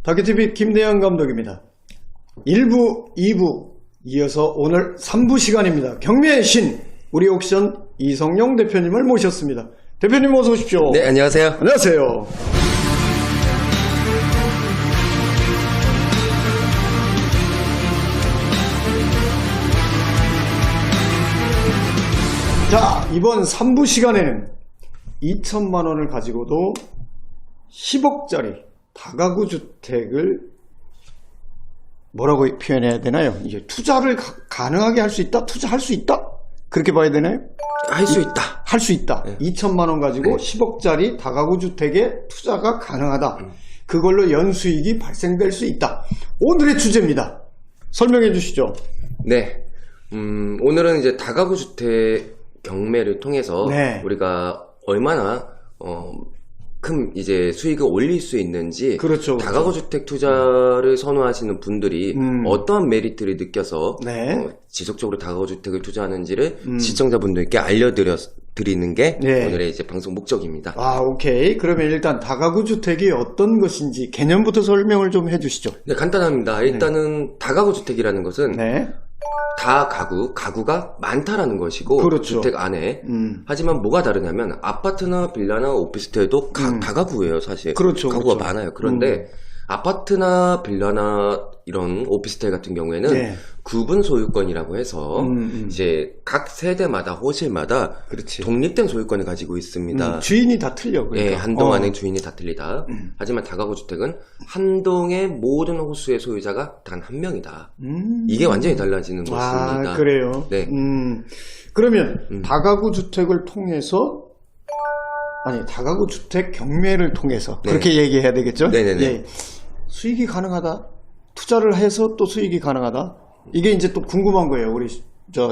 다큐TV 김대현 감독입니다. 1부, 2부 이어서 오늘 3부 시간입니다. 경매의 신 우리 옥션 이성용 대표님을 모셨습니다. 대표님 어서 오십시오. 네, 안녕하세요. 안녕하세요. 자, 이번 3부 시간에는 2천만 원을 가지고도 10억짜리 다가구 주택을 뭐라고 표현해야 되나요? 이제 투자를 가능하게 할 수 있다? 투자할 수 있다? 그렇게 봐야 되나요? 할 수 있다. 할 수 있다. 네. 2천만 원 가지고 10억짜리 다가구 주택에 투자가 가능하다. 그걸로 연수익이 발생될 수 있다. 오늘의 주제입니다. 설명해 주시죠. 네. 오늘은 이제 다가구 주택 경매를 통해서 네. 우리가 얼마나 큰 이제 수익을 올릴 수 있는지, 그렇죠, 그렇죠. 다가구 주택 투자를 선호하시는 분들이 어떠한 메리트를 느껴서 네. 지속적으로 다가구 주택을 투자하는지를 시청자분들께 알려드리는 게 네. 오늘의 이제 방송 목적입니다. 아, 오케이. 그러면 일단 다가구 주택이 어떤 것인지 개념부터 설명을 좀 해주시죠. 네, 간단합니다. 일단은 다가구 주택이라는 것은 네. 가구가 많다라는 것이고, 그렇죠. 주택 안에. 하지만 뭐가 다르냐면 아파트나 빌라나 오피스텔도 다가구예요, 사실. 그렇죠, 가구가 그렇죠. 많아요. 그런데 아파트나 빌라나 이런 오피스텔 같은 경우에는 네. 구분 소유권이라고 해서 이제 각 세대마다 호실마다 그렇지. 독립된 소유권을 가지고 있습니다. 주인이 다 틀려. 그러니까. 예, 한 동안의 주인이 다 틀리다. 하지만 다가구 주택은 한 동의 모든 호수의 소유자가 단 한 명이다. 이게 완전히 달라지는 것입니다. 아, 그래요? 네. 그러면 다가구 주택을 통해서 다가구 주택 경매를 통해서 네. 그렇게 얘기해야 되겠죠? 네네네. 예. 수익이 가능하다. 투자를 해서 또 수익이 가능하다. 이게 이제 또 궁금한 거예요. 우리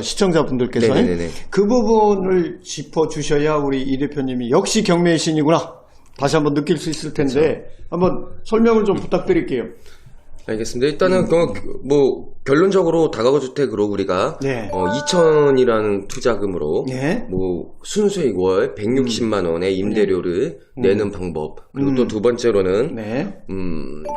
시청자분들께서. 네네네. 그 부분을 짚어 주셔야 우리 이 대표님이 역시 경매의 신이구나. 다시 한번 느낄 수 있을 텐데 그렇죠. 한번 설명을 좀 부탁드릴게요. 알겠습니다. 일단은 뭐 결론적으로 다가구 주택으로 우리가 네. 2천이라는 투자금으로 네. 뭐 순수익 월 160만 원의 임대료를 내는 방법. 그리고 또 두 번째로는 네.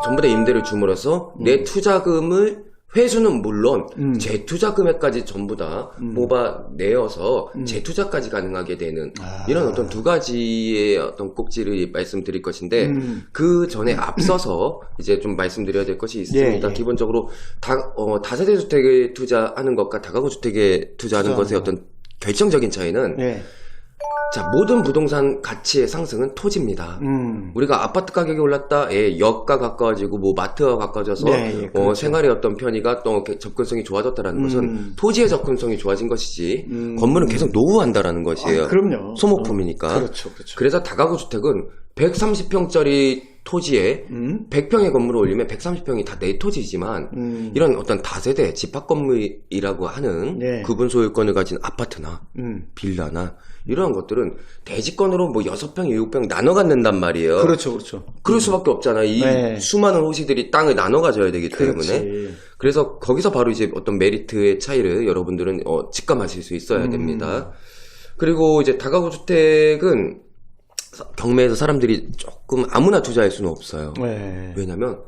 전부 다 임대를 줌으로써 내 투자금을 회수는 물론 재투자 금액까지 전부 다 뽑아내어서 재투자까지 가능하게 되는 이런 어떤 두 가지의 어떤 꼭지를 말씀드릴 것인데 그 전에 앞서서 이제 좀 말씀드려야 될 것이 있습니다. 예. 기본적으로 다세대 주택에 투자하는 것과 다가구 주택에 투자하는 것의 어떤 결정적인 차이는 네. 자, 모든 부동산 가치의 상승은 토지입니다. 우리가 아파트 가격이 올랐다, 역가 가까워지고, 뭐, 마트가 가까워져서, 네, 예, 그렇죠. 생활의 어떤 편의가 또 접근성이 좋아졌다라는 것은 토지의 접근성이 좋아진 것이지, 건물은 계속 노후한다라는 것이에요. 그럼요. 소모품이니까. 그렇죠, 그렇죠. 그래서 다가구 주택은 130평짜리 토지에 100평의 건물을 올리면 130평이 다 내 토지이지만 이런 어떤 다세대 집합 건물이라고 하는 네. 구분 소유권을 가진 아파트나 빌라나 이런 것들은 대지권으로 뭐 6평, 7평 나눠 갖는단 말이에요. 그렇죠, 그렇죠. 그럴 수밖에 없잖아. 이 네. 수많은 호시들이 땅을 나눠 가져야 되기 때문에. 그렇지. 그래서 거기서 바로 이제 어떤 메리트의 차이를 여러분들은 직감하실 수 있어야 됩니다. 그리고 이제 다가구 주택은 경매에서 사람들이 조금 아무나 투자할 수는 없어요. 네. 왜냐면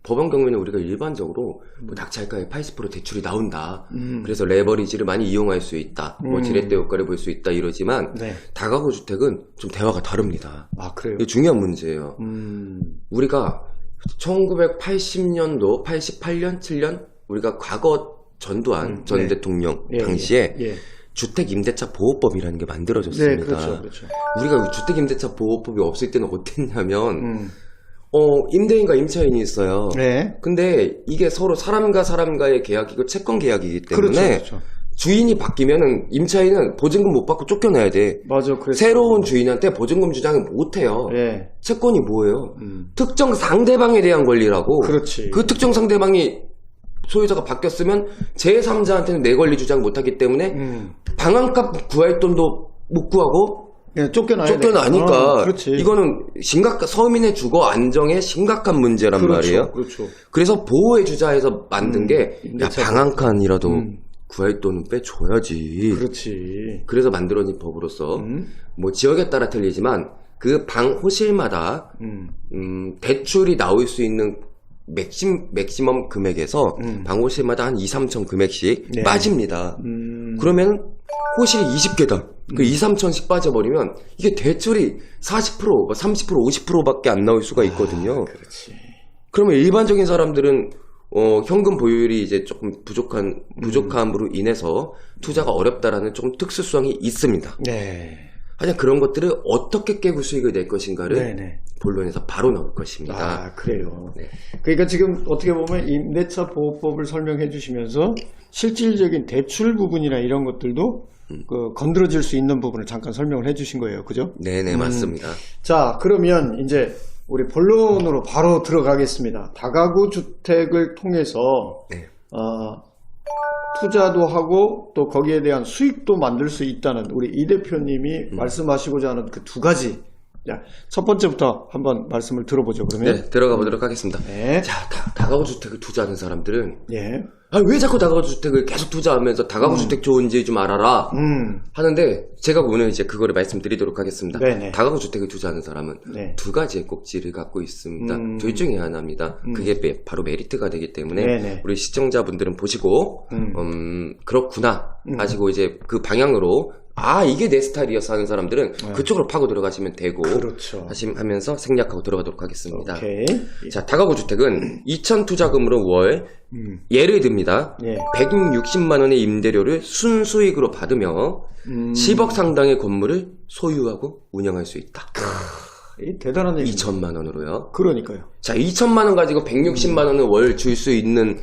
법원 경매는 우리가 일반적으로 뭐 낙찰가에 80% 대출이 나온다. 그래서 레버리지를 많이 이용할 수 있다. 뭐 지렛대 효과를 볼 수 있다 이러지만 네. 다가구 주택은 좀 대화가 다릅니다. 아, 그래요? 이게 중요한 문제예요. 우리가 1980년도, 88년, 7년 우리가 과거 전두환 전 네. 대통령 예, 당시에 예. 주택임대차 보호법이라는 게 만들어졌습니다. 네, 그렇죠, 그렇죠. 우리가 주택임대차 보호법이 없을 때는 어땠냐면 임대인과 임차인이 있어요. 네. 근데 이게 서로 사람과 사람과의 계약이고 채권 계약이기 때문에 그렇죠, 그렇죠. 주인이 바뀌면은 임차인은 보증금 못 받고 쫓겨나야 돼. 맞아, 그랬어. 새로운 주인한테 보증금 주장을 못 해요. 예. 채권이 뭐예요? 특정 상대방에 대한 권리라고. 그렇지. 그 특정 상대방이 소유자가 바뀌었으면 제3자한테는 내 권리 주장 못 하기 때문에 방한값 구할 돈도 못 구하고 예, 쫓겨나니까. 그렇지. 이거는 서민의 주거 안정에 심각한 문제란 그렇죠, 말이에요. 그렇죠. 그래서 보호해 주자에서 만든 게 임대차 방 한 칸이라도 구할 돈은 빼줘야지. 그렇지. 그래서 만들어진 법으로서 뭐 지역에 따라 틀리지만 그 방 호실마다 대출이 나올 수 있는 맥시멈 금액에서 방 호실마다 한 2, 3천 금액씩 네. 빠집니다. 그러면 호실이 20개다. 그 2, 3천씩 빠져버리면 이게 대출이 40%, 30%, 50%밖에 안 나올 수가 있거든요. 그렇지. 그러면 일반적인 사람들은 현금 보유율이 이제 조금 부족함으로 인해서 투자가 어렵다라는 조금 특수성이 있습니다. 네. 하지만 그런 것들을 어떻게 깨고 수익을 낼 것인가를 네네. 본론에서 바로 나올 것입니다. 아, 그래요. 네. 그러니까 지금 어떻게 보면 임대차 보호법을 설명해 주시면서 실질적인 대출 부분이나 이런 것들도 건드려질 수 있는 부분을 잠깐 설명을 해 주신 거예요. 그죠? 네네, 맞습니다. 자, 그러면 이제 우리 본론으로 바로 들어가겠습니다. 다가구 주택을 통해서 네. 투자도 하고 또 거기에 대한 수익도 만들 수 있다는 우리 이 대표님이 말씀하시고자 하는 그 두 가지. 자, 첫 번째부터 한번 말씀을 들어보죠. 그러면 네, 들어가 보도록 하겠습니다. 네. 자, 다가구 주택을 투자하는 사람들은 예. 왜 자꾸 다가구 주택을 계속 투자하면서 다가구 주택 좋은지 좀 알아라 하는데 제가 오늘 이제 그거를 말씀드리도록 하겠습니다. 네네. 다가구 주택을 투자하는 사람은 네. 두 가지의 꼭지를 갖고 있습니다. 둘 중에 하나입니다. 그게 바로 메리트가 되기 때문에 네네. 우리 시청자분들은 보시고 그렇구나 하시고 이제 그 방향으로 이게 내 스타일이어서 하는 사람들은 그쪽으로 파고 들어가시면 되고 그렇죠. 하면서 생략하고 들어가도록 하겠습니다. 오케이. 자, 다가구 주택은 2천 투자금으로 월 예를 듭니다. 예. 160만 원의 임대료를 순수익으로 받으며 10억 상당의 건물을 소유하고 운영할 수 있다. 대단한 얘기. 2천만 원으로요. 그러니까요. 자, 2천만 원 가지고 160만 원을 월 줄 수 있는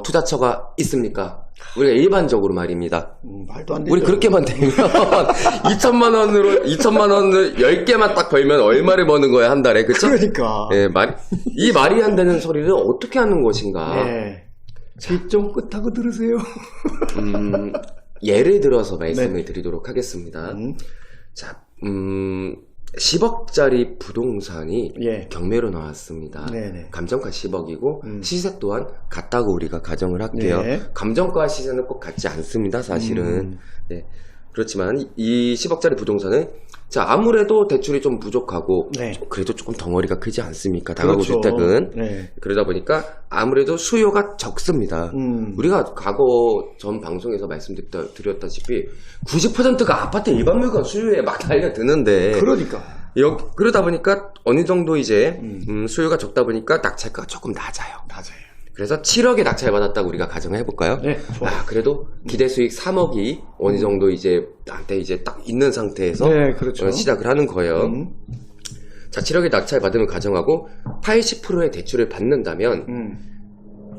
투자처가 있습니까? 우리가 일반적으로 말입니다. 말도 안 되죠. 우리 그렇게만 되면 2천만 원을 10개만 딱 벌면 얼마를 버는 거야, 한 달에. 그쵸? 그러니까. 예, 이 말이 안 되는 소리를 어떻게 하는 것인가? 네. 좀 끝하고 들으세요. 예를 들어서 말씀을 드리도록 하겠습니다. 자, 10억짜리 부동산이 예. 경매로 나왔습니다. 네네. 감정가 10억이고 시세 또한 같다고 우리가 가정을 할게요. 네. 감정가 시세는 꼭 같지 않습니다, 사실은. 네. 그렇지만 이 10억짜리 부동산은 자, 아무래도 대출이 좀 부족하고 네. 그래도 조금 덩어리가 크지 않습니까? 다가구 그렇죠. 주택은. 네. 그러다 보니까 아무래도 수요가 적습니다. 우리가 과거 전 방송에서 말씀드렸다시피 90%가 아파트 일반 물건 수요에 막 달려드는데 그러니까. 그러다 보니까 어느 정도 이제 수요가 적다 보니까 낙찰가가 조금 낮아요. 맞아요. 그래서 7억에 낙찰받았다고 우리가 가정을 해볼까요? 네, 좋아요. 그래도 기대 수익 3억이 어느 정도 이제 나한테 이제 딱 있는 상태에서 네, 그렇죠. 시작을 하는 거예요. 자, 7억에 낙찰받으면 가정하고 80%의 대출을 받는다면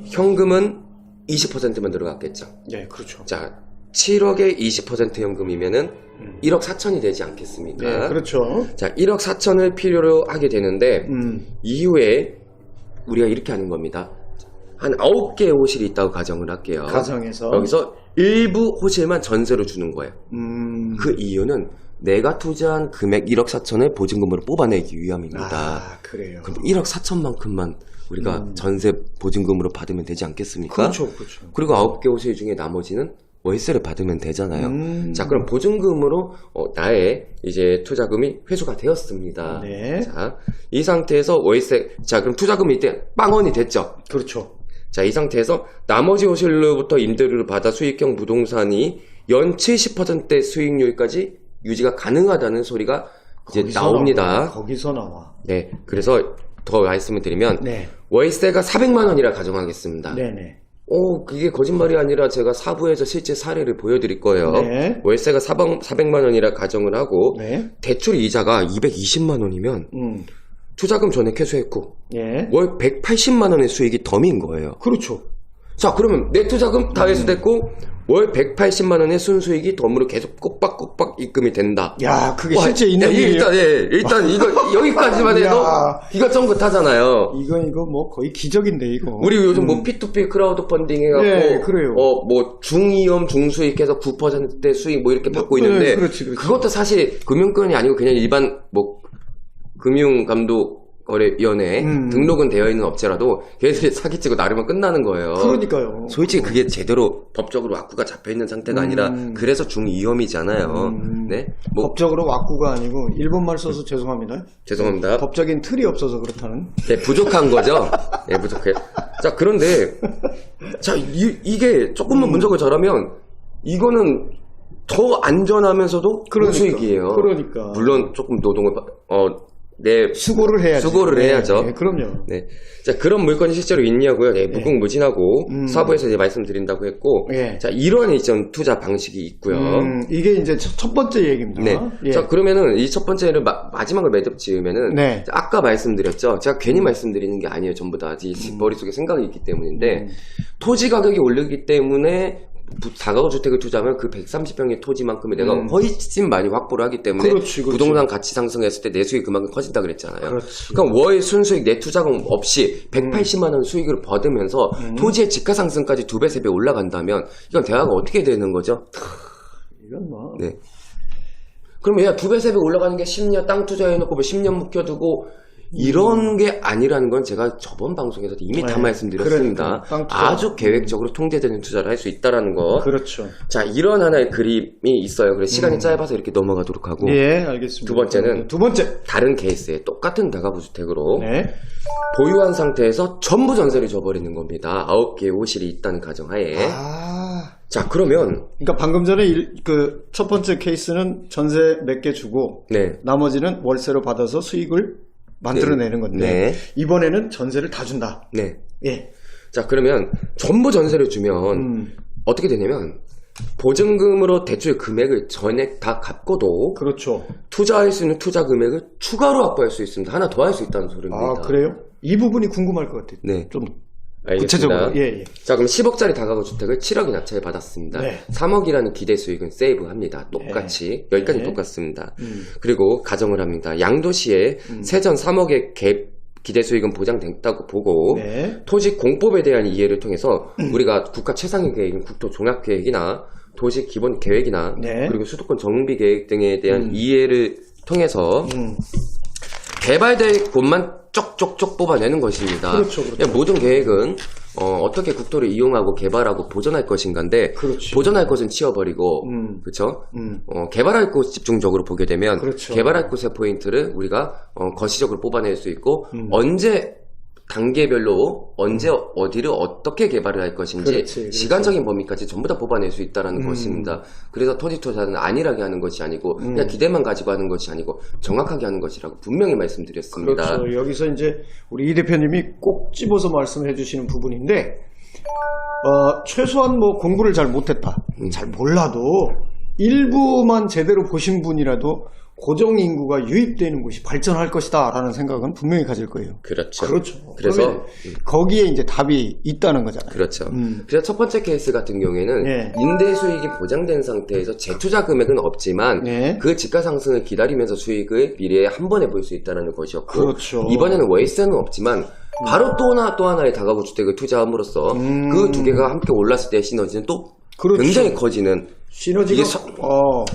현금은 20%만 들어갔겠죠. 네, 그렇죠. 자, 7억에 20% 현금이면은 1억 4천이 되지 않겠습니까? 네, 그렇죠. 자, 1억 4천을 필요로 하게 되는데 이후에 우리가 이렇게 하는 겁니다. 한 9개의 호실이 있다고 가정을 할게요. 가정에서. 여기서 일부 호실만 전세로 주는 거예요. 그 이유는 내가 투자한 금액 1억 4천을 보증금으로 뽑아내기 위함입니다. 그래요. 그럼 1억 4천만큼만 우리가 전세 보증금으로 받으면 되지 않겠습니까? 그렇죠, 그렇죠. 그리고 9개 호실 중에 나머지는 월세를 받으면 되잖아요. 자, 그럼 보증금으로 나의 이제 투자금이 회수가 되었습니다. 네. 자, 이 상태에서 자, 그럼 투자금이 이때 빵원이 됐죠. 그렇죠. 자, 이 상태에서 나머지 호실로부터 임대료를 받아 수익형 부동산이 연 70%의 수익률까지 유지가 가능하다는 소리가 이제 나옵니다. 거기서 나와. 네, 그래서 더 말씀을 드리면 네. 월세가 400만 원이라 가정하겠습니다. 네네. 그게 거짓말이 아니라 제가 4부에서 실제 사례를 보여드릴 거예요. 네. 월세가 400만 원이라 가정을 하고 네. 대출 이자가 220만 원이면 투자금 전액 회수했고 예. 월 180만 원의 수익이 덤인 거예요. 그렇죠. 자, 그러면 내 투자금 다 회수됐고 월 180만 원의 순수익이 덤으로 계속 꼬박꼬박 입금이 된다. 야, 그게 실제 있는 일이에요. 일단 이거 여기까지만 해도 야. 이거 쫑긋하잖아요. 이거 뭐 거의 기적인데 이거. 우리 요즘 뭐 P2P 크라우드 펀딩 해갖고 네, 그래요. 뭐 중위험 중수익해서 9% 수익 뭐 이렇게 받고 네, 있는데 그렇지. 그것도 사실 금융권이 아니고 그냥 일반 뭐 금융감독 공인중개사거래위원회에 등록은 되어 있는 업체라도 걔네들이 사기치고 나르면 끝나는 거예요. 그러니까요. 솔직히 그게 제대로 법적으로 왁구가 잡혀있는 상태가 아니라 그래서 중위험이잖아요. 네? 뭐 법적으로 왁구가 아니고 일본말 써서 죄송합니다. 죄송합니다. 법적인 틀이 없어서 그렇다는. 네, 부족한 거죠. 네, 부족해. 자, 그런데 자, 이게 조금만 문턱을 절하면 이거는 더 안전하면서도 고수익이에요. 그러니까. 물론 조금 노동을 수고를 해야지. 수고를 해야죠. 네, 그럼요. 네. 자, 그런 물건이 실제로 있냐고요? 네, 무궁무진하고 사부에서 이제 말씀드린다고 했고, 예. 자, 이런 이전 투자 방식이 있고요. 이게 이제 첫 번째 얘기입니다. 네. 예. 자, 그러면은 이 첫 번째를 마지막을 매듭 지으면은 네. 아까 말씀드렸죠. 제가 괜히 말씀드리는 게 아니에요. 전부 다 머릿속에 생각이 있기 때문인데 토지 가격이 오르기 때문에 다가구 주택을 투자하면 그 130평의 토지만큼을 내가 훨씬 많이 확보를 하기 때문에 그렇지. 부동산 가치 상승했을 때 내 수익이 그만큼 커진다 그랬잖아요. 그렇지. 그러니까 월 순수익 내 투자금 없이 180만 원 수익을 받으면서 토지의 지가 상승까지 2배, 3배 올라간다면 이건 대화가 어떻게 되는 거죠? 이건 뭐. 네. 그러면 야 2배, 3배 올라가는 게 10년 땅 투자해놓고 뭐 10년 묵혀두고 이런 게 아니라는 건 제가 저번 방송에서도 이미 다 말씀드렸습니다. 그러니까, 아주 계획적으로 통제되는 투자를 할 수 있다는 거. 그렇죠. 자, 이런 하나의 그림이 있어요. 그래서 시간이 짧아서 이렇게 넘어가도록 하고. 예, 알겠습니다. 두 번째는 두 번째. 다른 케이스에 똑같은 다가구 주택으로 네. 보유한 상태에서 전부 전세를 줘버리는 겁니다. 9개의 호실이 있다는 가정하에. 자, 그러면 그러니까 방금 전에 그 첫 번째 케이스는 전세 몇 개 주고 네. 나머지는 월세로 받아서 수익을 만들어내는 건데 네. 이번에는 전세를 다 준다. 네. 예. 자, 그러면 전부 전세를 주면 어떻게 되냐면 보증금으로 대출 금액을 전액 다 갚고도 그렇죠. 투자할 수 있는 투자 금액을 추가로 확보할 수 있습니다. 하나 더 할 수 있다는 소리입니다. 아, 그래요? 이 부분이 궁금할 것 같아요. 네. 좀 알겠습니다. 구체적으로. 예, 예. 자, 그럼 10억짜리 다가구 주택을 7억이 낙찰 받았습니다. 네. 3억이라는 기대 수익은 세이브합니다. 똑같이. 여기까지 네. 똑같습니다. 그리고 가정을 합니다. 양도시에 세전 3억의 기대 수익은 보장됐다고 보고 네. 토지 공법에 대한 이해를 통해서 우리가 국가 최상위 계획인 국토 종합 계획이나 도시 기본 계획이나 네. 그리고 수도권 정비 계획 등에 대한 이해를 통해서 개발될 곳만 쪽쪽쪽 뽑아내는 것입니다. 그렇죠, 그렇죠. 모든 계획은 어떻게 국토를 이용하고 개발하고 보존할 것인가인데 그렇지. 보존할 것은 치워버리고 그렇죠? 개발할 곳 집중적으로 보게 되면 그렇죠. 개발할 곳의 포인트를 우리가 거시적으로 뽑아낼 수 있고 언제 단계별로 언제 어디를 어떻게 개발을 할 것인지 그렇지. 시간적인 범위까지 전부 다 뽑아낼 수 있다는 것입니다. 그래서 토지 투자는 안일하게 하는 것이 아니고 그냥 기대만 가지고 하는 것이 아니고 정확하게 하는 것이라고 분명히 말씀드렸습니다. 그렇죠. 여기서 이제 우리 이 대표님이 꼭 집어서 말씀해 주시는 부분인데 최소한 뭐 공부를 잘 못했다. 잘 몰라도 일부만 제대로 보신 분이라도 고정인구가 유입되는 곳이 발전할 것이다 라는 생각은 분명히 가질 거예요. 그렇죠. 그렇죠. 그래서 거기에 이제 답이 있다는 거잖아요. 그렇죠. 그래서 첫 번째 케이스 같은 경우에는 예. 임대 수익이 보장된 상태에서 재투자 금액은 없지만 예. 그 지가 상승을 기다리면서 수익을 미래에 한 번에 볼 수 있다는 것이었고 그렇죠. 이번에는 월세는 없지만 바로 또 하나의 다가구 주택을 투자함으로써 그 두 개가 함께 올랐을 때 시너지는 또 그렇죠. 굉장히 커지는 시너지가 이게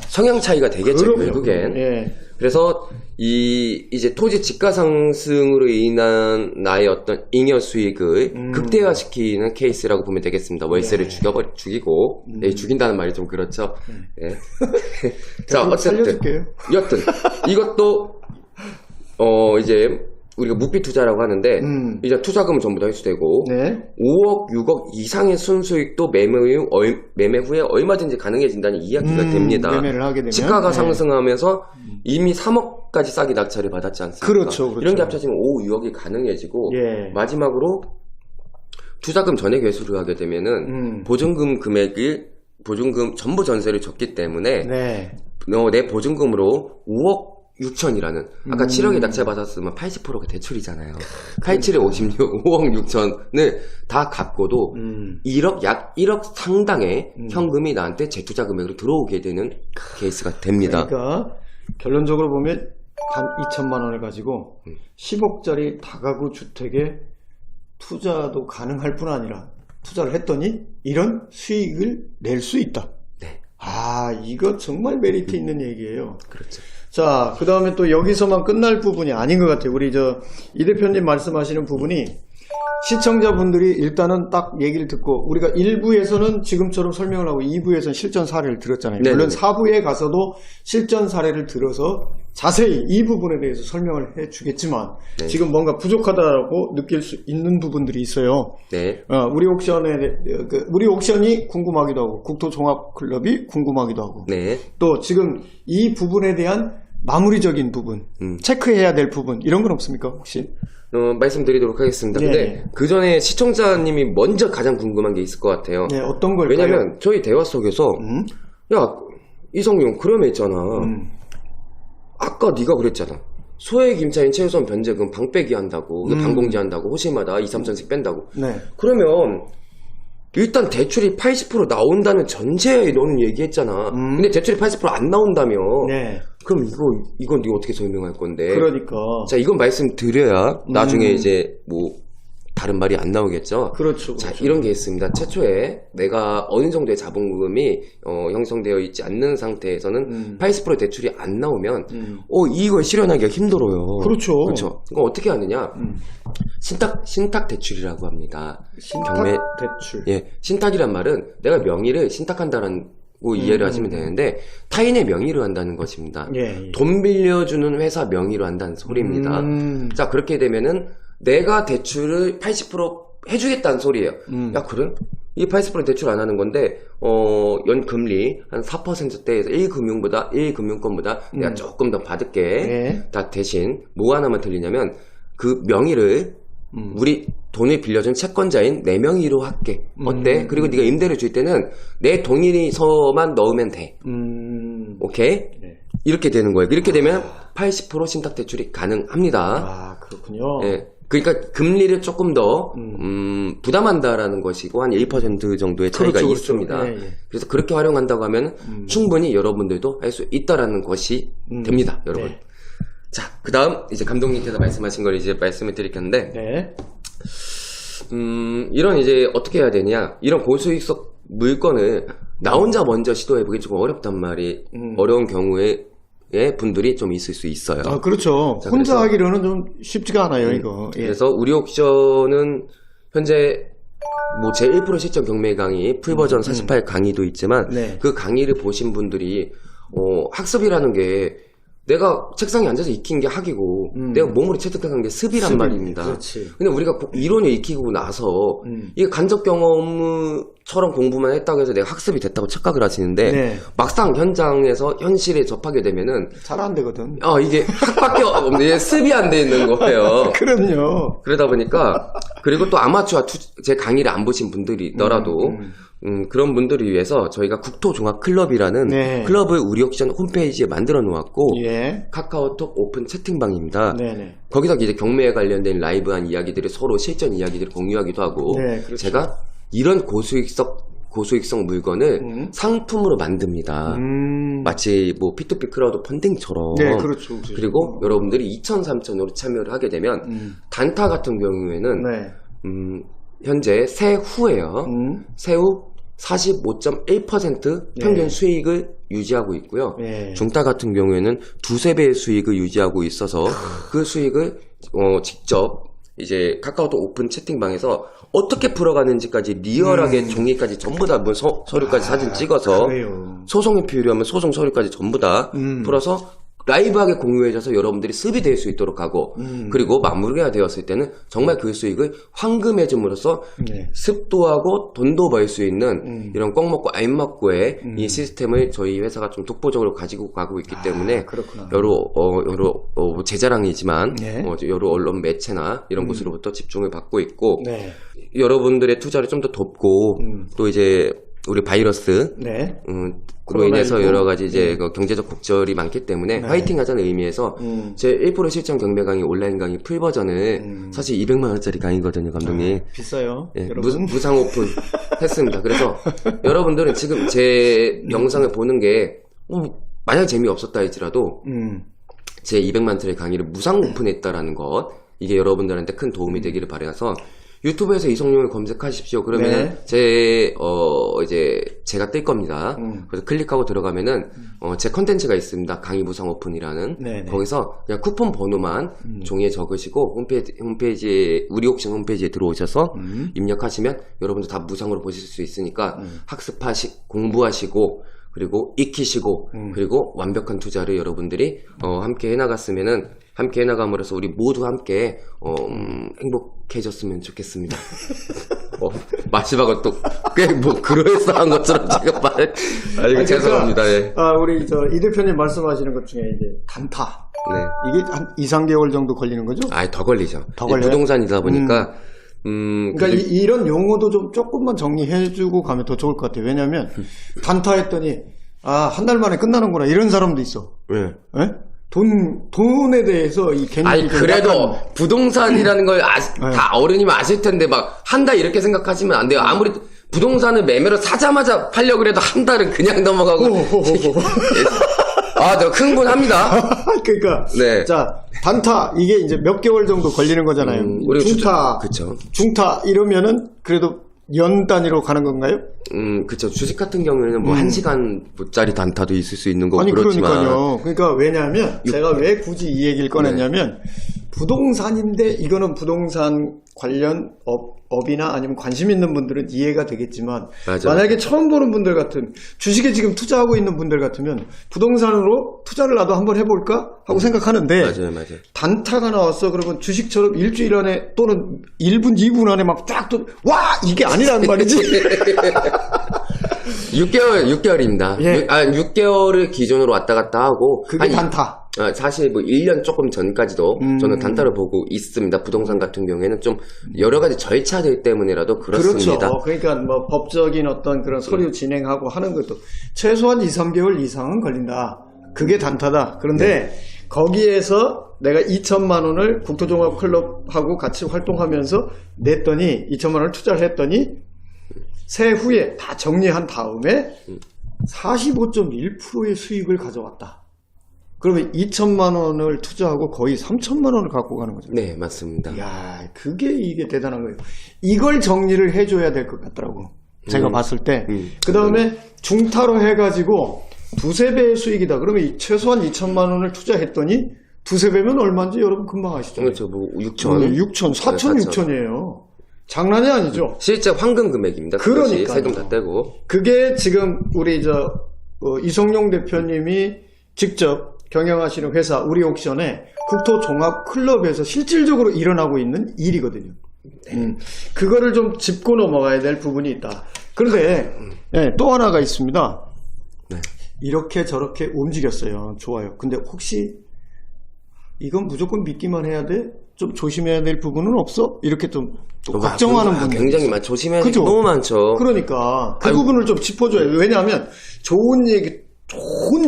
성향 차이가 되겠죠. 그럼요. 결국엔. 예. 그래서 이제 토지 지가 상승으로 인한 나의 어떤 잉여 수익을 극대화시키는 케이스라고 보면 되겠습니다. 월세를 죽이고 죽인다는 말이 좀 그렇죠. 네. 자, 어쨌든 살려줄게요. 여튼 이것도 이제 우리가 묵비 투자라고 하는데 이제 투자금은 전부 다 회수되고 네. 5억, 6억 이상의 순수익도 매매 후에 얼마든지 가능해진다는 이야기가 됩니다. 매매를 하게 되면 지가가 네. 상승하면서 이미 3억까지 싸게 낙찰을 받았지 않습니까? 그렇죠, 그렇죠. 이런 게 합쳐지면 5, 6억이 가능해지고 예. 마지막으로 투자금 전액 회수를 하게 되면은 보증금 전부 전세를 줬기 때문에 네. 내 보증금으로 5억 6천이라는 아까 7억에 낙찰 받았으면 80%가 대출이잖아요. 87에 56, 5억 6천을 다 갚고도 1억 약 1억 상당의 현금이 나한테 재투자 금액으로 들어오게 되는 케이스가 됩니다. 그러니까 결론적으로 보면 단 2천만 원을 가지고 10억짜리 다가구 주택에 투자도 가능할 뿐 아니라 투자를 했더니 이런 수익을 낼 수 있다. 네. 아, 이거 정말 메리트 있는 얘기예요. 그렇죠. 자, 그 다음에 또 여기서만 끝날 부분이 아닌 것 같아요. 우리 이 대표님 말씀하시는 부분이 시청자분들이 일단은 딱 얘기를 듣고 우리가 1부에서는 지금처럼 설명을 하고 2부에서는 실전 사례를 들었잖아요. 네네. 물론 4부에 가서도 실전 사례를 들어서 자세히 이 부분에 대해서 설명을 해주겠지만 네. 지금 뭔가 부족하다고 느낄 수 있는 부분들이 있어요. 네. 우리 옥션이 궁금하기도 하고 국토종합클럽이 궁금하기도 하고 네. 또 지금 이 부분에 대한 마무리적인 부분, 체크해야 될 부분 이런 건 없습니까 혹시? 말씀드리도록 하겠습니다. 네. 근데 그 전에 시청자님이 먼저 가장 궁금한 게 있을 것 같아요. 네, 어떤 걸까요? 왜냐면 저희 대화 속에서 야 이성용 그러면 있잖아. 아까 네가 그랬잖아. 소액 임차인 최우선 변제금 방 빼기 한다고, 방공제 한다고, 호시마다 2, 3천씩 뺀다고. 네. 그러면 일단 대출이 80% 나온다는 전제에 너는 얘기했잖아. 근데 대출이 80% 안 나온다며. 네. 그럼 이건 네가 어떻게 설명할 건데? 그러니까. 자, 이건 말씀드려야 나중에 이제 뭐 다른 말이 안 나오겠죠. 그렇죠. 자, 그렇죠. 이런 게 있습니다. 최초에 내가 어느 정도의 자본금이 형성되어 있지 않는 상태에서는 80% 대출이 안 나오면 이걸 실현하기가 힘들어요. 그렇죠. 그렇죠. 그럼 어떻게 하느냐? 신탁 대출이라고 합니다. 신탁 대출. 예, 신탁이란 말은 내가 명의를 신탁한다는 고 이해를 하시면 되는데 타인의 명의로 한다는 것입니다. 예. 돈 빌려주는 회사 명의로 한다는 소리입니다. 자, 그렇게 되면은 내가 대출을 80% 해주겠다는 소리예요. 야, 그래? 이 80% 대출 안 하는 건데 연금리 한 4%대에서 1금융권보다 내가 조금 더 받을게. 예. 다 대신 뭐 하나만 틀리냐면 그 명의를 우리 돈을 빌려준 채권자인 내 명의로 할게. 어때? 그리고 네가 임대를 줄 때는 내 동의서만 넣으면 돼. 오케이? 네. 이렇게 되는 거예요. 이렇게 되면 80% 신탁 대출이 가능합니다. 아, 그렇군요. 예. 그러니까 금리를 조금 더 부담한다라는 것이고 한 1% 정도의 차이가 그렇죠, 있습니다. 그렇죠. 예, 예. 그래서 그렇게 활용한다고 하면 충분히 여러분들도 할 수 있다라는 것이 됩니다, 여러분. 네. 자, 그 다음, 이제 감독님께서 말씀하신 걸 이제 말씀을 드릴 건데, 네. 이런 이제 어떻게 해야 되냐, 이런 고수익성 물건을 나 혼자 먼저 시도해보기 조금 어렵단 말이, 어려운 경우에 분들이 좀 있을 수 있어요. 아, 그렇죠. 자, 혼자 그래서- 하기로는 좀 쉽지가 않아요, 이거. 예. 그래서 우리 옥션은 현재 뭐 제 1% 실전 경매 강의 풀버전 48 강의도 있지만 네. 그 강의를 보신 분들이 학습이라는 게 내가 책상에 앉아서 익힌 게 학이고 내가 몸으로 체득한 게 습이란 습이, 말입니다. 그렇지. 근데 우리가 이론을 익히고 나서 이게 간접 경험처럼 공부만 했다고 해서 내가 학습이 됐다고 착각을 하시는데 네. 막상 현장에서 현실에 접하게 되면은 잘 안 되거든. 이게 학밖에 없네. 습이 안 돼 있는 거예요. 그럼요. 그러다 보니까 그리고 또 아마추어 제 강의를 안 보신 분들이더라도 그런 분들을 위해서 저희가 국토종합클럽이라는 네. 클럽을 우리 옥션 홈페이지에 만들어 놓았고 예. 카카오톡 오픈 채팅방입니다. 네네. 거기서 이제 경매에 관련된 라이브한 이야기들을 서로 실전 이야기들을 공유하기도 하고 네, 그렇죠. 제가 이런 고수익성 물건을 상품으로 만듭니다. 마치 뭐 P2P 크라우드 펀딩처럼. 네, 그렇죠. 그리고 여러분들이 2,000, 3,000으로 참여를 하게 되면 단타 같은 경우에는 네. 현재 세후예요. 세후 45.1% 평균 네. 수익을 유지하고 있고요. 네. 중타 같은 경우에는 두세 배의 수익을 유지하고 있어서 그 수익을 직접 이제 카카오톡 오픈 채팅방에서 어떻게 풀어가는지까지 리얼하게 종이까지 전부 다 뭐 서류까지 사진 찍어서 그래요. 소송이 필요하면 소송 서류까지 전부 다 풀어서 라이브하게 공유해줘서 여러분들이 습이 될 수 있도록 하고 그리고 마무리가 되었을 때는 정말 그 수익을 환금해줌으로써 네. 습도하고 돈도 벌 수 있는 이런 꽉 먹고 알 먹고의 이 시스템을 저희 회사가 좀 독보적으로 가지고 가고 있기 때문에 그렇구나. 여러 제 자랑이지만 네. 여러 언론 매체나 이런 곳으로부터 집중을 받고 있고 네. 여러분들의 투자를 좀 더 돕고 또 이제 우리 바이러스 네. 그로 인해서 코로나19. 여러 가지 이제 그 경제적 곡절이 많기 때문에 화이팅 하자는 의미에서 제 1% 실전 경매 강의 온라인 강의 풀 버전을 사실 200만 원짜리 강의거든요, 감독님. 비싸요. 예, 여러분. 무상 오픈 했습니다. 그래서 여러분들은 지금 제 영상을 보는 게 만약 재미없었다 할지라도 제 200만 원짜리 강의를 무상 오픈했다라는 것 이게 여러분들한테 큰 도움이 되기를 바라서 유튜브에서 이성룡을 검색하십시오. 그러면 네. 이제 제가 뜰 겁니다. 그래서 클릭하고 들어가면은 제 컨텐츠가 있습니다. 강의 무상 오픈이라는. 네네. 거기서 그냥 쿠폰 번호만 종이에 적으시고 홈페이지에 우리 옥션 홈페이지에 들어오셔서 입력하시면 여러분들 다 무상으로 보실 수 있으니까 공부하시고 그리고 익히시고 그리고 완벽한 투자를 여러분들이 함께 해나감으로써 우리 모두 함께 행복해졌으면 좋겠습니다. 마지막은 또 꽤 뭐 그럴싸한 것처럼 제가 아니, 죄송합니다. 예. 우리 이 대표님 말씀하시는 것 중에 이제 단타. 네. 이게 한 2, 3개월 정도 걸리는 거죠? 더 걸리죠. 더 걸려요? 부동산이다 보니까 그러니까 이런 용어도 좀 조금만 정리해주고 가면 더 좋을 것 같아요. 왜냐하면 단타했더니 한 달 만에 끝나는구나 이런 사람도 있어. 네. 예? 돈에 대해서 이 개념이 아니 좀 그래도 약간 부동산이라는 걸 다 어른이면 아실 텐데 막 한다 이렇게 생각하시면 안 돼요. 아무리 부동산을 매매로 사자마자 팔려고 그래도 한 달은 그냥 넘어가고 저 흥분합니다. 그러니까 네. 자 단타 이게 이제 몇 개월 정도 걸리는 거잖아요. 중타, 그쵸. 중타 이러면은 그래도 연 단위로 가는 건가요? 그쵸. 주식 같은 경우에는 뭐 1시간짜리 단타도 있을 수 있는 거고 아니 그렇지만. 그러니까요. 그러니까 왜냐하면 제가 왜 굳이 이 얘기를 꺼냈냐면 부동산인데 이거는 부동산 관련 업이나 아니면 관심 있는 분들은 이해가 되겠지만 맞아. 만약에 처음 보는 분들 같은 주식에 지금 투자하고 있는 분들 같으면 부동산으로 투자를 나도 한번 해볼까 하고 생각하는데 맞아요. 단타가 나왔어 그러면 주식처럼 일주일 안에 또는 1분 2분 안에 막 쫙 또 와 이게 아니란 말이지. 6개월입니다. 예. 6개월을 기준으로 왔다 갔다 하고. 그게 단타. 사실 뭐 1년 조금 전까지도 저는 단타를 보고 있습니다. 부동산 같은 경우에는 좀 여러 가지 절차들 때문에라도 그렇습니다. 그렇죠. 그러니까 뭐 법적인 어떤 그런 서류 진행하고 하는 것도 최소한 2, 3개월 이상은 걸린다. 그게 단타다. 그런데 거기에서 내가 2천만 원을 국토종합클럽하고 같이 활동하면서 냈더니 2천만 원을 투자를 했더니 세후에 다 정리한 다음에 45.1%의 수익을 가져왔다. 그러면 2천만 원을 투자하고 거의 3천만 원을 갖고 가는 거죠. 네, 맞습니다. 이야, 이게 대단한 거예요. 이걸 정리를 해줘야 될 것 같더라고. 제가 봤을 때. 그 다음에 중타로 해가지고 두세 배의 수익이다. 그러면 최소한 2천만 원을 투자했더니 두세 배면 얼마인지 여러분 금방 아시죠? 그렇죠. 뭐 6천, 6천, 4천, 6천이에요. 장난이 아니죠. 실제 황금 금액입니다. 그러니까 세금 다 떼고. 그게 지금 우리 이성룡 대표님이 직접 경영하시는 회사 우리 옥션의 국토종합클럽에서 실질적으로 일어나고 있는 일이거든요. 그거를 좀 짚고 넘어가야 될 부분이 있다. 그런데 또 하나가 있습니다. 네. 이렇게 저렇게 움직였어요. 좋아요. 근데 혹시 이건 무조건 믿기만 해야 돼? 좀 조심해야 될 부분은 없어? 이렇게 좀 걱정하는 분들 굉장히 조심해야 될 게 너무 많죠. 그러니까 그 부분을 좀 짚어줘요. 왜냐하면 좋은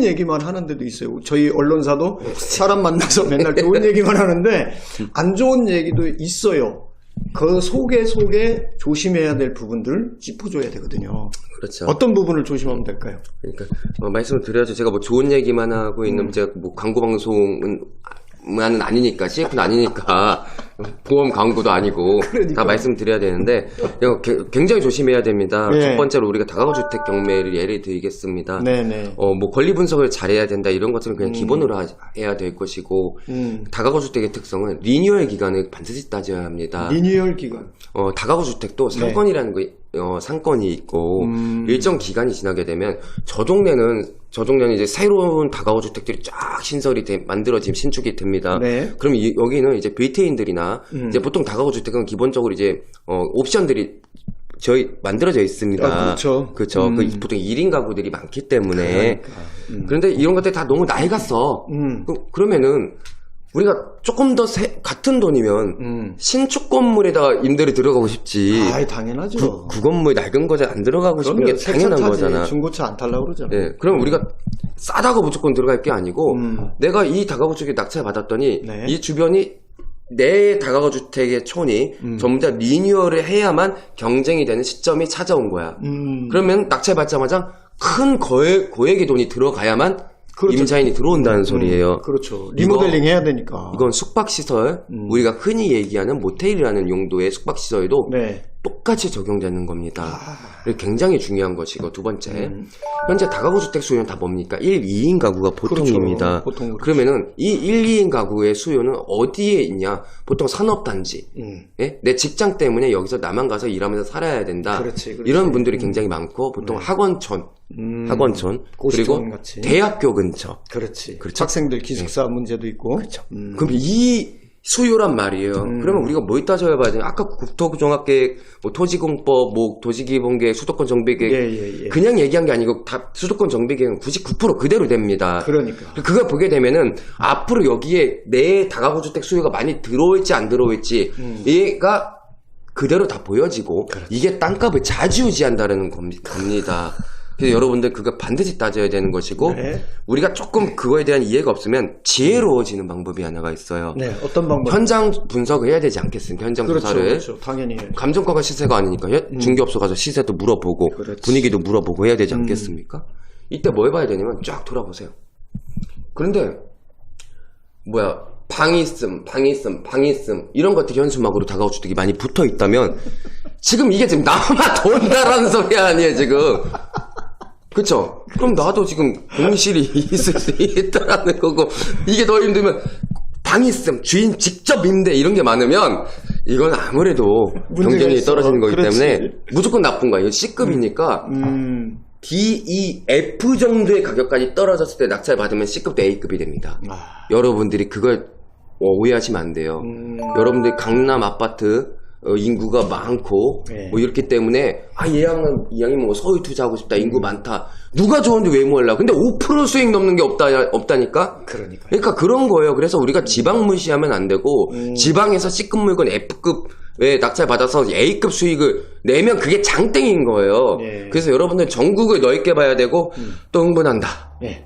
얘기만 하는 데도 있어요. 저희 언론사도 사람 만나서 맨날 좋은 얘기만 하는데 안 좋은 얘기도 있어요. 그 속에 조심해야 될 부분들 짚어줘야 되거든요. 그렇죠. 어떤 부분을 조심하면 될까요? 그러니까 말씀을 드려야죠. 제가 뭐 좋은 얘기만 하고 있는 제가 뭐 광고 방송은 아니니까 CF는 아니니까 보험 광고도 아니고 그러니까. 다 말씀드려야 되는데 이거 굉장히 조심해야 됩니다. 네. 첫 번째로 우리가 다가구 주택 경매를 예를 들겠습니다. 네네. 뭐 권리 분석을 잘해야 된다 이런 것들은 그냥 기본으로 해야 될 것이고 다가구 주택의 특성은 리뉴얼 기간을 반드시 따져야 합니다. 리뉴얼 기간. 다가구 주택도 상권이라는 상권이 있고 일정 기간이 지나게 되면 저 동네는 이제 새로운 다가구 주택들이 쫙 신설이 만들어지면 신축이 됩니다. 네. 그럼 여기는 이제 빌트인들이나 이제 보통 다가구 주택은 기본적으로 이제 옵션들이 만들어져 있습니다. 그렇죠. 보통 1인 가구들이 많기 때문에. 그런데 이런 것들이 다 너무 낡았어. 그러면은 우리가 조금 더 같은 돈이면 신축 건물에다가 임대를 들어가고 싶지. 당연하죠. 그 건물 낡은 거에 안 들어가고 싶은 게 당연한 거잖아. 중고차 안 탈라고 그러잖아. 네, 그럼 우리가 싸다고 무조건 들어갈 게 아니고 내가 이 다가구 주택에 낙찰 받았더니 네. 이 주변이 내 다가구 주택의 촌이 전부 다 리뉴얼을 해야만 경쟁이 되는 시점이 찾아온 거야. 그러면 낙찰 받자마자 큰 고액의 돈이 들어가야만 그렇죠. 임차인이 들어온다는 소리예요. 그렇죠. 리모델링 해야 되니까. 이건 숙박시설, 우리가 흔히 얘기하는 모텔이라는 용도의 숙박시설도 네. 똑같이 적용되는 겁니다. 그리고 굉장히 중요한 것이고, 두 번째, 현재 다가구 주택 수요는 다 뭡니까? 1, 2인 가구가 보통입니다. 그렇죠. 보통 그렇죠. 그러면은 이 1, 2인 가구의 수요는 어디에 있냐? 보통 산업단지. 예? 내 직장 때문에 여기서 나만 가서 일하면서 살아야 된다. 그렇지. 이런 분들이 굉장히 많고, 보통 학원촌, 그리고 고시촌 같이. 대학교 근처. 그렇지. 그렇죠. 학생들 기숙사 문제도 있고. 그렇죠. 그럼 이 수요란 말이에요. 그러면 우리가 뭘 따져봐야 되냐? 아까 국토종합계획, 뭐 토지공법, 뭐 도시기본계획, 수도권 정비계획 예. 그냥 얘기한 게 아니고 다 수도권 정비계획은 99% 그대로 됩니다. 그러니까. 그걸 보게 되면은 앞으로 여기에 내 다가구 주택 수요가 많이 들어올지 안 들어올지 얘가 그대로 다 보여지고 이게 땅값을 좌지우지한다는 겁니다. 그래서 여러분들 그거 반드시 따져야 되는 것이고 네. 우리가 조금 그거에 대한 이해가 없으면 지혜로워지는 방법이 하나가 있어요. 네, 어떤 방법? 현장 분석을 해야 되지 않겠습니까? 현장 조사를. 그렇죠. 당연히. 감정가가 시세가 아니니까 중개업소 가서 시세도 물어보고 그렇지. 분위기도 물어보고 해야 되지 않겠습니까? 이때 뭘 봐야 되냐면 쫙 돌아보세요. 그런데 방이 있음 이런 것들이 현수막으로 다가구 주택이 많이 붙어 있다면 지금 이게 지금 나만 돈다라는 소리 아니에요 지금. 그쵸? 그럼 나도 지금 공실이 있을 수 있다라는 거고, 이게 더 힘들면, 방 있음, 주인 직접 임대, 이런 게 많으면, 이건 아무래도 경쟁력이 떨어지는 거기 그렇지. 때문에, 무조건 나쁜 거예요. C급이니까, D, E, F 정도의 가격까지 떨어졌을 때 낙찰 받으면 C급도 A급이 됩니다. 여러분들이 그걸 오해하시면 안 돼요. 여러분들이 강남 아파트, 인구가 많고 네. 뭐 이렇기 때문에 이 양이 뭐 서울 투자하고 싶다 인구 많다 누가 좋은데 왜 몰라 근데 5% 수익 넘는 게 없다니까 그러니까 그런 거예요. 그래서 우리가 지방 무시하면 안 되고 지방에서 C급 물건 F급에 낙찰 받아서 A급 수익을 내면 그게 장땡인 거예요. 네. 그래서 여러분들 전국을 넓게 봐야 되고 또 흥분한다. 네.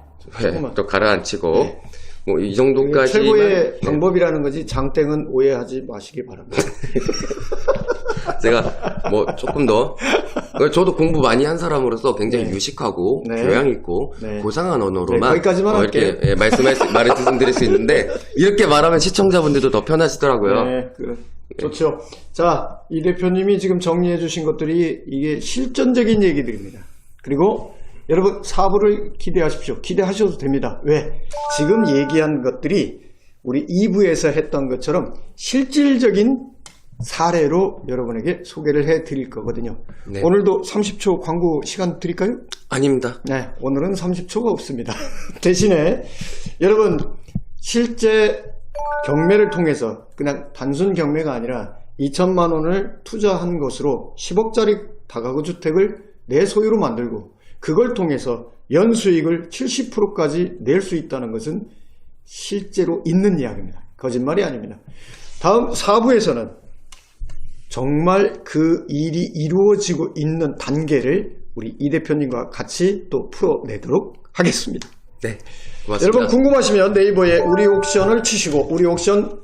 또 가라앉히고 네. 뭐 이 정도까지 최고의 방법이라는 거지 장땡은 오해하지 마시기 바랍니다. 제가 뭐 조금 더 저도 공부 많이 한 사람으로서 굉장히 유식하고 네. 교양 있고 네. 고상한 언어로만 네, 거기까지만 이렇게 말씀드릴 수 있는데 이렇게 말하면 시청자분들도 더 편하시더라고요. 네, 좋죠. 자, 이 대표님이 지금 정리해 주신 것들이 이게 실전적인 얘기들입니다. 그리고 여러분 4부를 기대하십시오. 기대하셔도 됩니다. 왜? 지금 얘기한 것들이 우리 2부에서 했던 것처럼 실질적인 사례로 여러분에게 소개를 해 드릴 거거든요. 네. 오늘도 30초 광고 시간 드릴까요? 아닙니다. 네, 오늘은 30초가 없습니다. 대신에 여러분 실제 경매를 통해서 그냥 단순 경매가 아니라 2천만 원을 투자한 것으로 10억짜리 다가구 주택을 내 소유로 만들고 그걸 통해서 연수익을 70%까지 낼 수 있다는 것은 실제로 있는 이야기입니다. 거짓말이 아닙니다. 다음 4부에서는 정말 그 일이 이루어지고 있는 단계를 우리 이 대표님과 같이 또 풀어내도록 하겠습니다. 네, 고맙습니다. 여러분 궁금하시면 네이버에 우리 옥션을 치시고 우리 옥션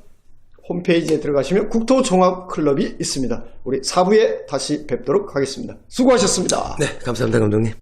홈페이지에 들어가시면 국토종합클럽이 있습니다. 우리 4부에 다시 뵙도록 하겠습니다. 수고하셨습니다. 네, 감사합니다 감독님.